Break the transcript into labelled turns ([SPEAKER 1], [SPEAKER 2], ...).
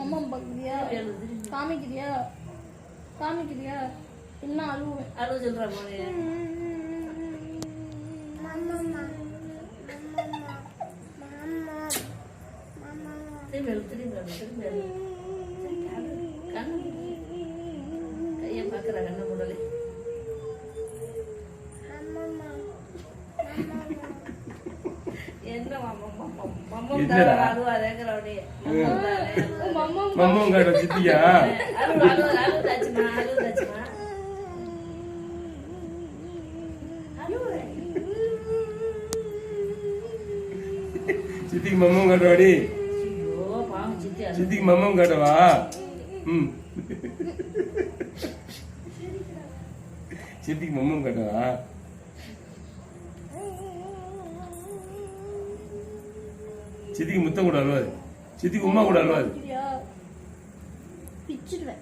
[SPEAKER 1] அம்மா பாக்குறியா? காமிக்கிறியா? காமிக்கிறியா? என்ன அழுவ சொல்ற போனே. கையை பாக்குற கண்ணு முடலே. என்ன
[SPEAKER 2] சித்திக்கு மம்மம் காட்டுவாடி. சித்திக்கு மம்மம் காட்டவா? சித்திக்கு மம்மம் காட்டவா? சித்திக்கு முத்தம் கூட அழுவாது. சித்திக்கு உமா கூட அழுவாது.
[SPEAKER 1] பிச்சிடுவேன்.